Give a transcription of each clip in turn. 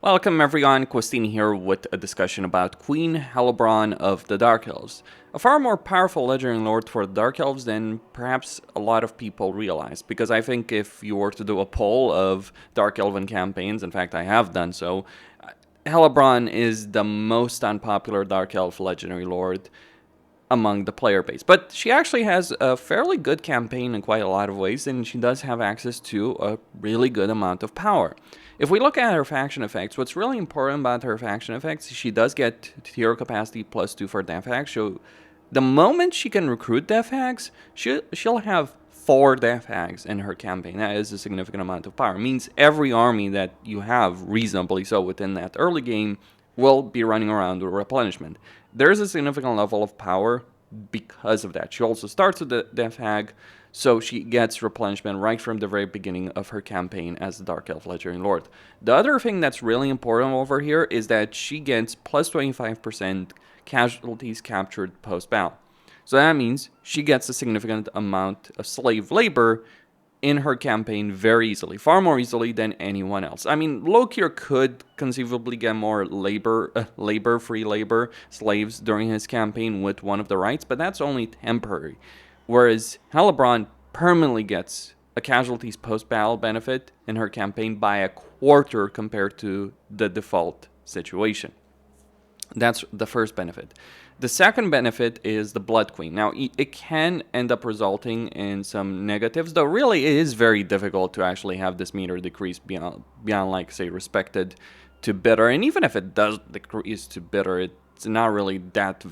Welcome everyone, Questini here with a discussion about Queen Hellebron of the Dark Elves. A far more powerful legendary lord for the Dark Elves than perhaps a lot of people realize, because I think if you were to do a poll of Dark Elven campaigns, in fact I have done so, Hellebron is the most unpopular Dark Elf legendary lord among the player base. But she actually has a fairly good campaign in quite a lot of ways, and she does have access to a really good amount of power. If we look at her faction effects, what's really important about her faction effects, she does get hero capacity +2 for death hacks. So the moment she can recruit death hacks, she'll have 4 death hacks in her campaign. That is a significant amount of power. It means every army that you have, reasonably so within that early game, will be running around with replenishment. There's a significant level of power because of that. She also starts with the death hag, so she gets replenishment right from the very beginning of her campaign as the Dark Elf Legendary Lord. The other thing that's really important over here is that she gets plus 25% casualties captured post-battle. So that means she gets a significant amount of slave labor in her campaign very easily, far more easily than anyone else. I mean, Lokir could conceivably get more free labor slaves during his campaign with one of the rights, but that's only temporary. Whereas Hellebron permanently gets a casualties post-battle benefit in her campaign by a quarter compared to the default situation. That's the first benefit. The second benefit is the Blood Queen. Now, it can end up resulting in some negatives, though really it is very difficult to actually have this meter decrease beyond like, say, respected to bitter. And even if it does decrease to bitter, it's not really that's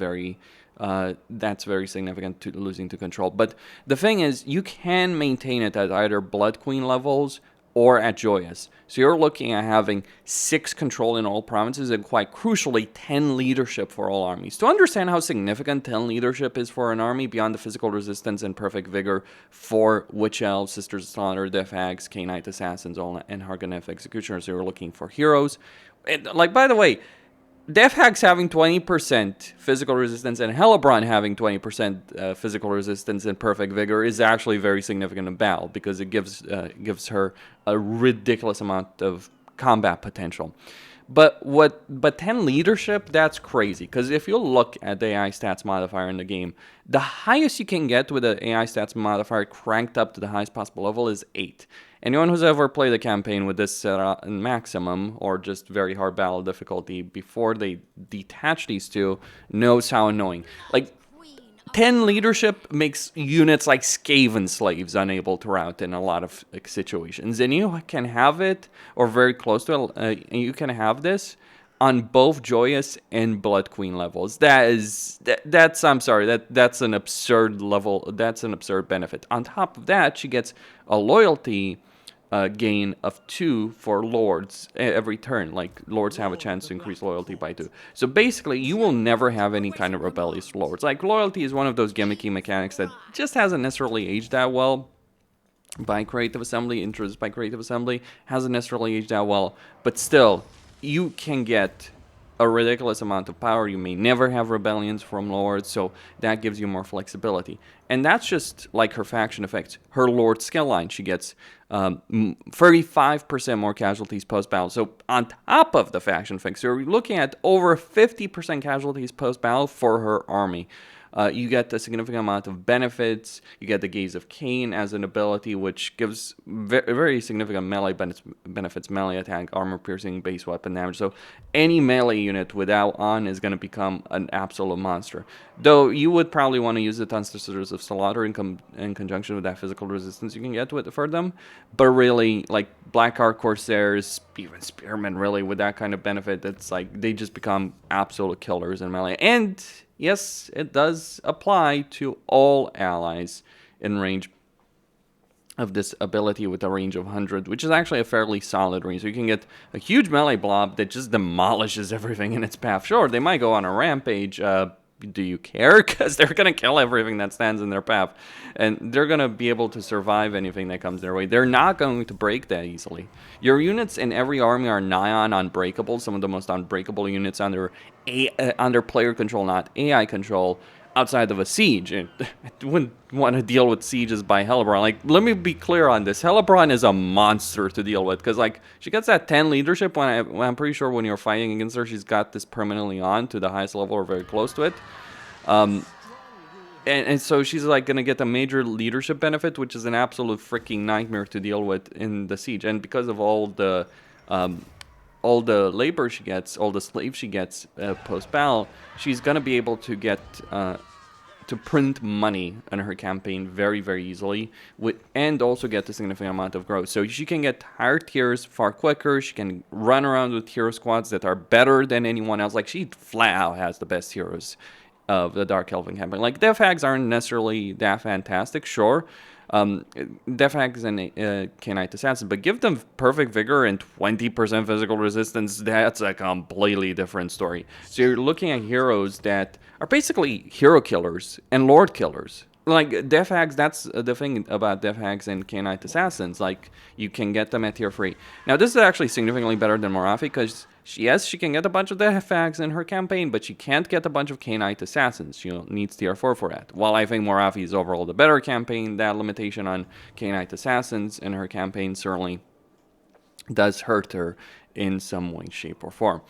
very significant to losing to control. But the thing is, you can maintain it at either Blood Queen levels or at Joyous. So you're looking at having 6 control in all provinces and quite crucially 10 leadership for all armies. To understand how significant 10 leadership is for an army beyond the physical resistance and perfect vigor for Witch Elves, Sisters of Slaughter, Death Hags, Knight Assassins, and Har Ganeth Executioners, you're looking for heroes. By the way, Death Hags having 20% physical resistance and Hellebron having 20% physical resistance and perfect vigor is actually very significant in battle because it gives her a ridiculous amount of combat potential. But 10 leadership, that's crazy, because if you look at the AI stats modifier in the game, the highest you can get with the AI stats modifier cranked up to the highest possible level is 8. Anyone who's ever played a campaign with this set in maximum or just very hard battle difficulty before they detach these two knows how annoying. Like, 10 leadership makes units like Skaven slaves unable to rout in a lot of situations. And you can have it, or very close to it, you can have this on both Joyous and Blood Queen levels. That's an absurd level, that's an absurd benefit. On top of that, she gets a loyalty gain of 2 for lords every turn. Like, lords have a chance to increase loyalty by 2. So basically, you will never have any kind of rebellious lords. Like, loyalty is one of those gimmicky mechanics that just hasn't necessarily aged that well by Creative Assembly, introduced by Creative Assembly, hasn't necessarily aged that well, but still, you can get a ridiculous amount of power. You may never have rebellions from lords, so that gives you more flexibility. And that's just like her faction effects. Her lord skill line, she gets 35% more casualties post-battle. So on top of the faction effects, you're looking at over 50% casualties post-battle for her army. You get a significant amount of benefits. You get the Gaze of Cain as an ability, which gives very significant melee benefits, melee attack, armor piercing, base weapon damage. So any melee unit without on is going to become an absolute monster. Though you would probably want to use it on Sisters of Slaughter in conjunction with that physical resistance you can get for them. But really, like Blackheart Corsairs, even Spearmen, really, with that kind of benefit, it's like they just become absolute killers in melee. And yes, it does apply to all allies in range of this ability with a range of 100, which is actually a fairly solid range. So you can get a huge melee blob that just demolishes everything in its path. Sure, they might go on a rampage. Do you care? Because they're going to kill everything that stands in their path. And they're going to be able to survive anything that comes their way. They're not going to break that easily. Your units in every army are nigh on unbreakable. Some of the most unbreakable units under player control, not AI control. outside of a siege. And I wouldn't want to deal with sieges by Helbron. Like, let me be clear on this. Helbron is a monster to deal with, because, like, she gets that 10 leadership when I'm pretty sure when you're fighting against her, she's got this permanently on to the highest level or very close to it. And so she's, like, going to get a major leadership benefit, which is an absolute freaking nightmare to deal with in the siege. And because of all the labor she gets, all the slaves she gets post-battle, she's going to be able to get to print money in her campaign very, very easily, and also get a significant amount of growth. So she can get higher tiers far quicker. She can run around with hero squads that are better than anyone else. Like, she flat out has the best heroes of the Dark Elven campaign. Like, Death Hags aren't necessarily that fantastic, sure. Death Hags and K-Knight Assassins, but give them perfect vigor and 20% physical resistance, that's a completely different story. So you're looking at heroes that are basically hero killers and lord killers. Like, Death Hags, that's the thing about Death Hags and K-Knight Assassins. Like, you can get them at tier 3. Now, this is actually significantly better than Morathi, because yes, she can get a bunch of Death Hags in her campaign, but she can't get a bunch of K-Knight Assassins. She needs tier 4 for that. While I think Morathi is overall the better campaign, that limitation on K-Knight Assassins in her campaign certainly does hurt her in some way, shape, or form.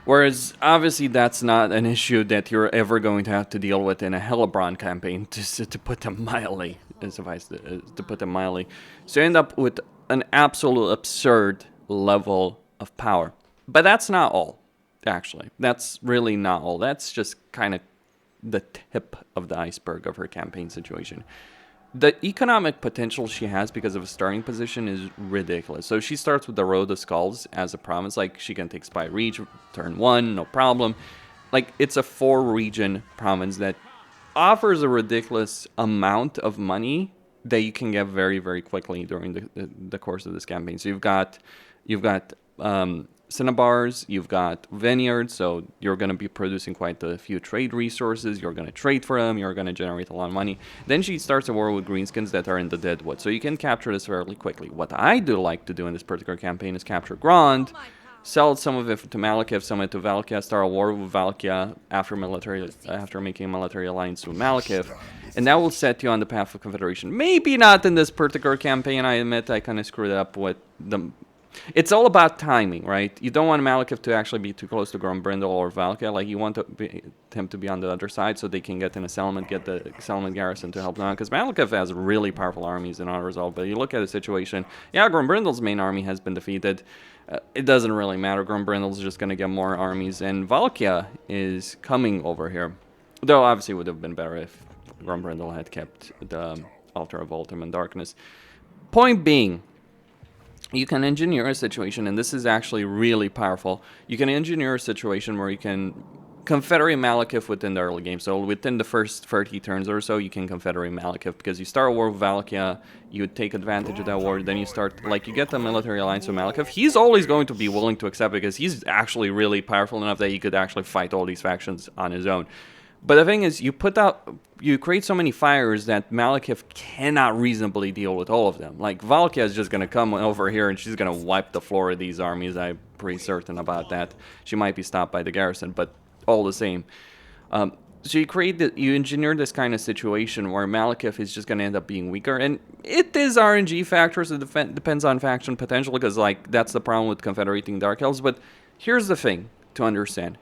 Whereas, obviously, that's not an issue that you're ever going to have to deal with in a Helebron campaign, to put them mildly, to put them mildly. So you end up with an absolute absurd level of power. But that's not all, actually. That's really not all. That's just kind of the tip of the iceberg of her campaign situation. The economic potential she has because of a starting position is ridiculous. So she starts with the Road of Skulls as a province. Like, she can take Spy Reach, turn 1, no problem. Like, it's a 4-region province that offers a ridiculous amount of money that you can get very, very quickly during the course of this campaign. So you've got Cinnabars, you've got vineyards, so you're going to be producing quite a few trade resources, you're going to trade for them, you're going to generate a lot of money. Then she starts a war with greenskins that are in the Deadwood, so you can capture this fairly quickly. What I do like to do in this particular campaign is capture Grand, sell some of it to Malekith, some of it to Valkia, start a war with Valkia after making a military alliance with Malekith, and that will set you on the path of Confederation. Maybe not in this particular campaign, I admit I kind of screwed up with the... It's all about timing, right? You don't want Malekith to actually be too close to Grombrindle or Valkia. Like, you want him to be on the other side so they can get in a settlement, get the settlement garrison to help them out. Because Malekith has really powerful armies in Autoresolve. But you look at the situation, yeah, Grombrindle's main army has been defeated. It doesn't really matter. Grombrindle's just going to get more armies. And Valkia is coming over here. Though, obviously, it would have been better if Grombrindle had kept the Altar of Ultimate Darkness. Point being, you can engineer a situation, and this is actually really powerful. You can engineer a situation where you can confederate Malekith within the early game. So within the first 30 turns or so, you can confederate Malekith, because you start a war with Valkia, you take advantage of that war, then you start, like, you get the military alliance with Malekith. He's always going to be willing to accept, because he's actually really powerful enough that he could actually fight all these factions on his own. But the thing is, you create so many fires that Malekith cannot reasonably deal with all of them. Like, Valkia is just going to come over here and she's going to wipe the floor of these armies. I'm pretty certain about that. She might be stopped by the garrison, but all the same. So you engineer this kind of situation where Malekith is just going to end up being weaker. And it is RNG factors. It depends on faction potential, because, like, that's the problem with confederating Dark Elves. But here's the thing to understand.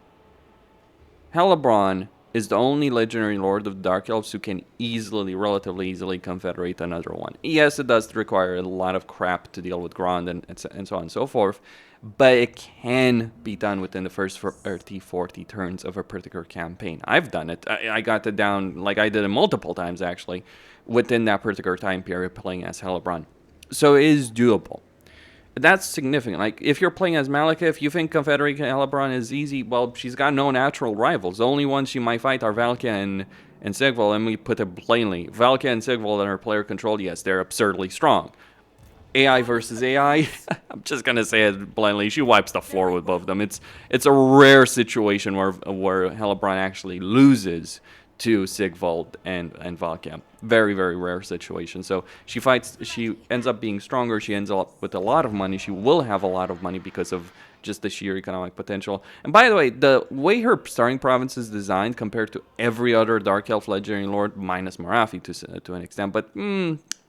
Helebron is the only legendary lord of Dark Elves who can relatively easily confederate another one. Yes, it does require a lot of crap to deal with Grand and so on and so forth, but it can be done within the first 30, 40 turns of a particular campaign. I've done it. I got it down, like, I did it multiple times, actually, within that particular time period playing as Helebron. So it is doable. That's significant. Like, if you're playing as Malekith, you think confederating Helebron is easy. Well, she's got no natural rivals. The only ones she might fight are Valkia and Sigvald. And we put it plainly. Valkia and Sigvald are player controlled. Yes, they're absurdly strong. AI versus AI, I'm just going to say it blindly. She wipes the floor with both of them. It's a rare situation where Helebron actually loses to Sigvald and Valkia. Very, very rare situation. So she ends up being stronger. She ends up with a lot of money. She will have a lot of money because of just the sheer economic potential. And by the way, the way her starting province is designed compared to every other Dark Elf Legendary Lord, minus Morathi to an extent, but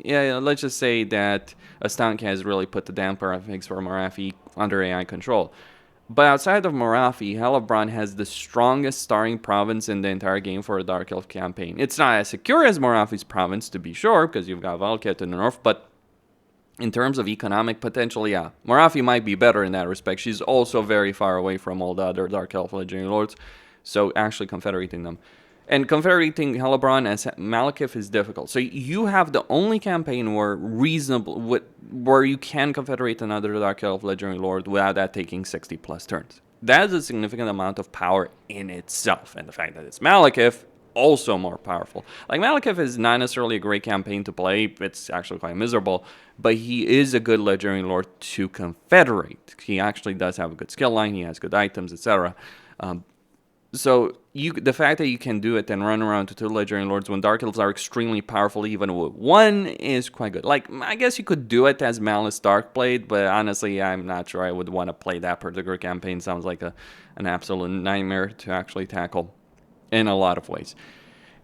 yeah, let's just say that Astank has really put the damper on things for Morathi under AI control. But outside of Morathi, Hellebron has the strongest starting province in the entire game for a Dark Elf campaign. It's not as secure as Morathi's province, to be sure, because you've got Valket in the north, but in terms of economic potential, yeah, Morathi might be better in that respect. She's also very far away from all the other Dark Elf Legendary Lords, so actually confederating them. And confederating Hellebron as Malekith is difficult. So you have the only campaign where where you can confederate another Dark Elf Legendary Lord without that taking 60 plus turns. That is a significant amount of power in itself. And the fact that it's Malekith, also more powerful. Like, Malekith is not necessarily a great campaign to play. It's actually quite miserable. But he is a good Legendary Lord to confederate. He actually does have a good skill line. He has good items, etc. So the fact that you can do it and run around to 2 Legendary Lords when Dark Elves are extremely powerful even with 1 is quite good. Like, I guess you could do it as Malice Darkblade, but honestly, I'm not sure I would want to play that particular campaign. Sounds like an absolute nightmare to actually tackle in a lot of ways.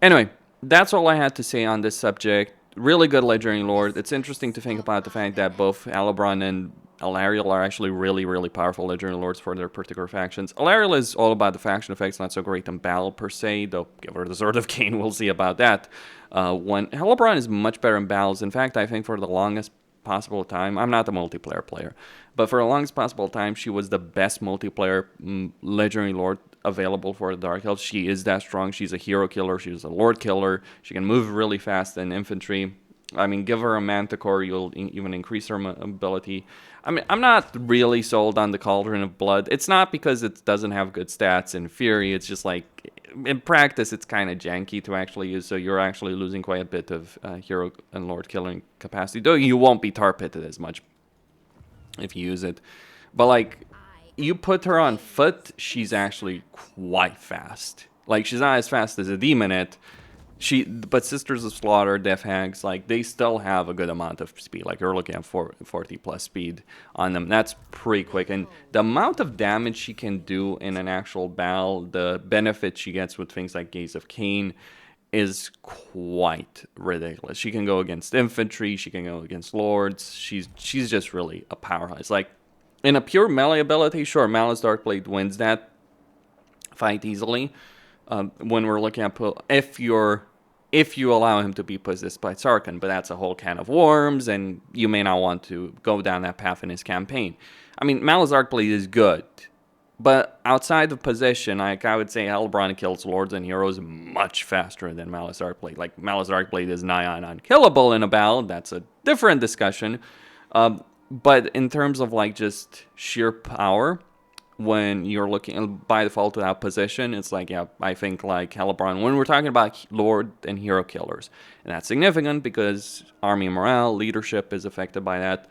Anyway, that's all I had to say on this subject. Really good Legendary Lord. It's interesting to think about the fact that both Hellebron and Alariel are actually really, really powerful Legendary Lords for their particular factions. Alariel is all about the faction effects, not so great in battle per se, though give her the Sword of Cain, we'll see about that. When Hellebron is much better in battles. In fact, I think for the longest possible time, I'm not a multiplayer player, but for the longest possible time, she was the best multiplayer Legendary Lord available for the Dark Elves. She is that strong. She's a hero killer. She's a Lord killer. She can move really fast in infantry. I mean, give her a Manticore, you'll even increase her ability. I mean, I'm not really sold on the Cauldron of Blood. It's not because it doesn't have good stats in Fury. It's just like, in practice, it's kind of janky to actually use, so you're actually losing quite a bit of hero and Lord killing capacity, though you won't be tar pitted as much if you use it. But, like, you put her on foot, she's actually quite fast. Like, she's not as fast as a Demonette, but Sisters of Slaughter, Death Hags, like, they still have a good amount of speed. Like, you're looking at 40 plus speed on them. That's pretty quick. And the amount of damage she can do in an actual battle, the benefit she gets with things like Gaze of Cain is quite ridiculous. She can go against infantry. She can go against lords. She's just really a powerhouse. Like, in a pure melee ability, sure, Malice Darkblade wins that fight easily. When we're looking at if you allow him to be possessed by Sarkhan, but that's a whole can of worms, and you may not want to go down that path in his campaign. I mean, Malice Darkblade is good, but outside of possession, like, I would say Helbron kills lords and heroes much faster than Malice Darkblade. Like, Malice Darkblade is nigh on unkillable in a battle. That's a different discussion. But in terms of, like, just sheer power, when you're looking by default without possession, it's like, yeah, I think like Helebron, when we're talking about Lord and hero killers, and that's significant because army morale, leadership is affected by that.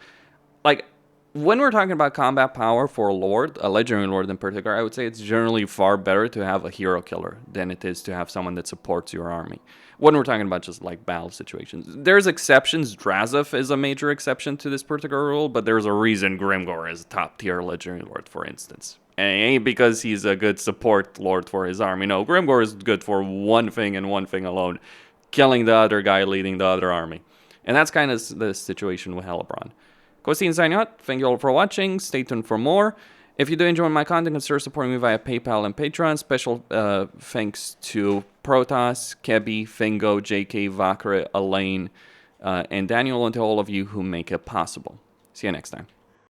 Like, when we're talking about combat power for a Lord, a Legendary Lord in particular, I would say it's generally far better to have a hero killer than it is to have someone that supports your army. When we're talking about just like battle situations, there's exceptions. Drazif is a major exception to this particular rule, but there's a reason Grimgor is a top tier Legendary Lord, for instance. And it ain't because he's a good support Lord for his army. No, Grimgor is good for one thing and one thing alone: killing the other guy leading the other army. And that's kind of the situation with Helebron. Costin signing out. Thank you all for watching. Stay tuned for more. If you do enjoy my content, consider supporting me via PayPal and Patreon. Special thanks to Protossx, Kebie, Fingo, JK, Vacre, Alain, and Daniel, and to all of you who make it possible. See you next time.